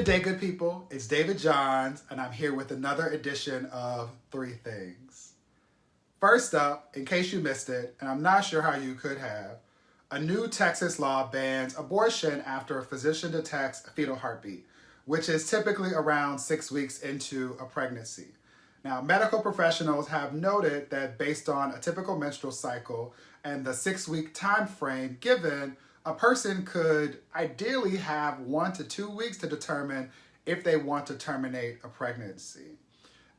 Good day, good people. It's David Johns, and I'm here with another edition of Three Things. First up, in case you missed it, and I'm not sure how you could have, a new Texas law bans abortion after a physician detects a fetal heartbeat, which is typically around 6 weeks into a pregnancy. Now, medical professionals have noted that based on a typical menstrual cycle and the 6-week time frame given, a person could ideally have 1 to 2 weeks to determine if they want to terminate a pregnancy.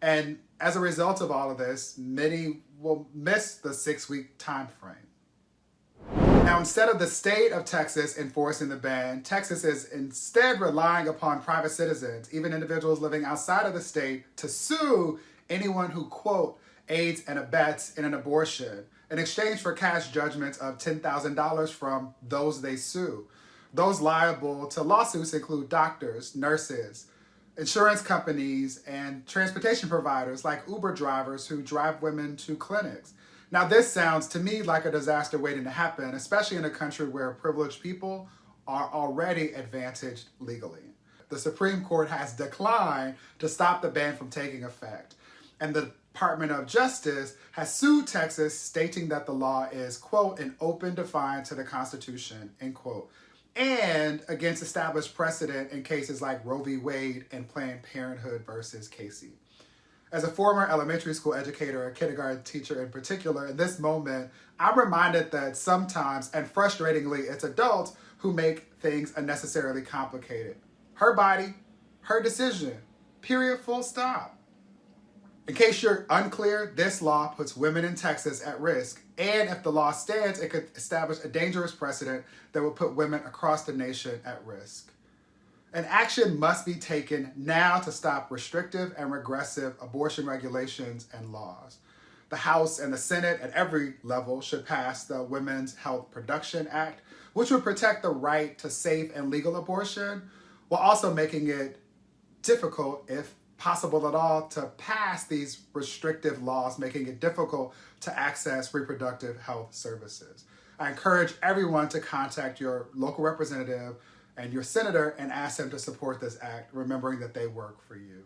And as a result of all of this, many will miss the 6-week time frame. Now, instead of the state of Texas enforcing the ban, Texas is instead relying upon private citizens, even individuals living outside of the state, to sue anyone who, quote, aids and abets in an abortion in exchange for cash judgments of $10,000 from those they sue. Those liable to lawsuits include doctors, nurses, insurance companies, and transportation providers like Uber drivers who drive women to clinics. Now, this sounds to me like a disaster waiting to happen, especially in a country where privileged people are already advantaged legally. The Supreme Court has declined to stop the ban from taking effect, and the Department of Justice has sued Texas, stating that the law is, quote, an open defiance to the Constitution, end quote, and against established precedent in cases like Roe v. Wade and Planned Parenthood versus Casey. As a former elementary school educator, a kindergarten teacher in particular, in this moment, I'm reminded that sometimes, and frustratingly, it's adults who make things unnecessarily complicated. Her body, her decision, period, full stop. In case you're unclear, this law puts women in Texas at risk, and if the law stands, it could establish a dangerous precedent that would put women across the nation at risk. And action must be taken now to stop restrictive and regressive abortion regulations and laws. The House and the Senate at every level should pass the Women's Health Production Act, which would protect the right to safe and legal abortion, while also making it difficult, if possible at all, to pass these restrictive laws, making it difficult to access reproductive health services. I encourage everyone to contact your local representative and your senator and ask them to support this act, remembering that they work for you.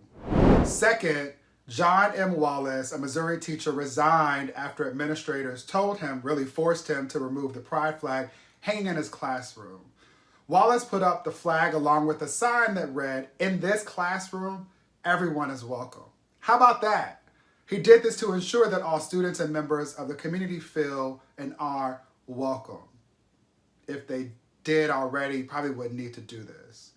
Second, John M. Wallace, a Missouri teacher, resigned after administrators told him, really forced him, to remove the pride flag hanging in his classroom. Wallace put up the flag along with a sign that read, "In this classroom, everyone is welcome." How about that? He did this to ensure that all students and members of the community feel and are welcome. If they did already, probably wouldn't need to do this.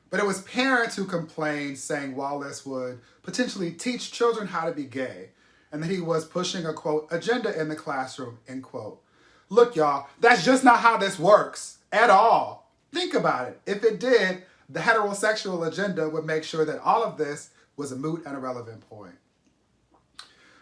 But it was parents who complained, saying Wallace would potentially teach children how to be gay, and that he was pushing a, quote, agenda in the classroom, end quote. Look, y'all, that's just not how this works at all. Think about it. If it did, the heterosexual agenda would make sure that all of this was a moot and irrelevant point.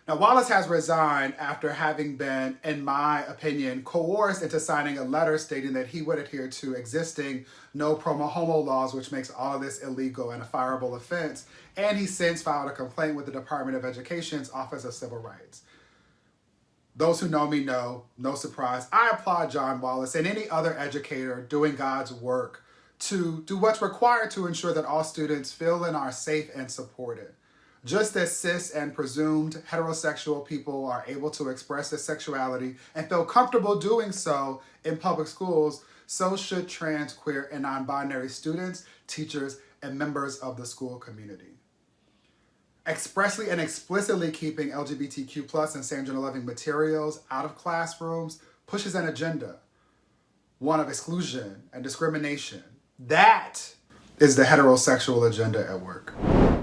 Now, Wallace has resigned after having been, in my opinion, coerced into signing a letter stating that he would adhere to existing no promo homo laws, which makes all of this illegal and a fireable offense. And he since filed a complaint with the Department of Education's Office of Civil Rights. Those who know me know, no surprise, I applaud John Wallace and any other educator doing God's work to do what's required to ensure that all students feel and are safe and supported. Just as cis and presumed heterosexual people are able to express their sexuality and feel comfortable doing so in public schools, so should trans, queer, and non-binary students, teachers, and members of the school community. Expressly and explicitly keeping LGBTQ plus and same-gender loving materials out of classrooms pushes an agenda, one of exclusion and discrimination. That is the heterosexual agenda at work.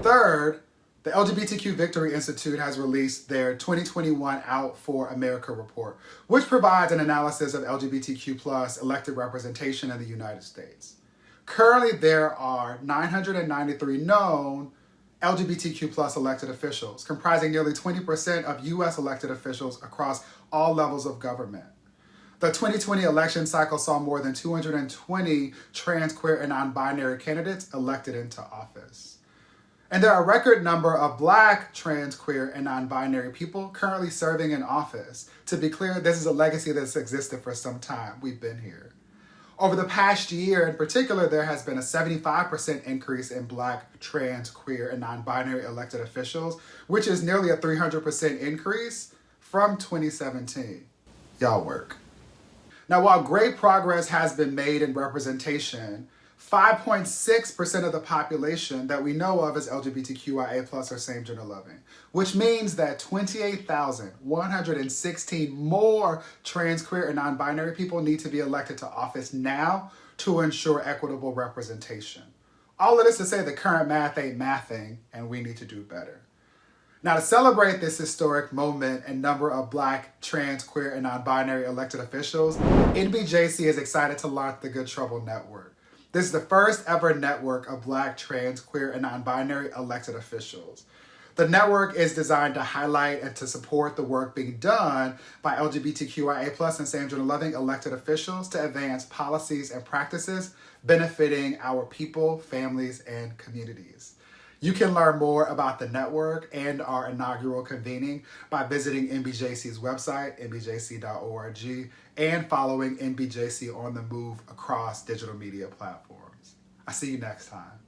Third, the LGBTQ Victory Institute has released their 2021 Out for America report, which provides an analysis of LGBTQ plus elected representation in the United States. Currently, there are 993 known LGBTQ plus elected officials, comprising nearly 20% of U.S. elected officials across all levels of government. The 2020 election cycle saw more than 220 trans, queer, and non-binary candidates elected into office. And there are a record number of Black, trans, queer, and non-binary people currently serving in office. To be clear, this is a legacy that's existed for some time. We've been here. Over the past year in particular, there has been a 75% increase in Black, trans, queer, and non-binary elected officials, which is nearly a 300% increase from 2017. Y'all work. Now, while great progress has been made in representation, 5.6% of the population that we know of as LGBTQIA+ are same-gender loving, which means that 28,116 more trans, queer, and non-binary people need to be elected to office now to ensure equitable representation. All of this to say the current math ain't mathing, and we need to do better. Now, to celebrate this historic moment and number of Black, trans, queer, and non-binary elected officials, NBJC is excited to launch the Good Trouble Network. This is the first ever network of Black, trans, queer, and non-binary elected officials. The network is designed to highlight and to support the work being done by LGBTQIA+ and same-gender loving elected officials to advance policies and practices benefiting our people, families, and communities. You can learn more about the network and our inaugural convening by visiting NBJC's website, nbjc.org, and following NBJC on the move across digital media platforms. I'll see you next time.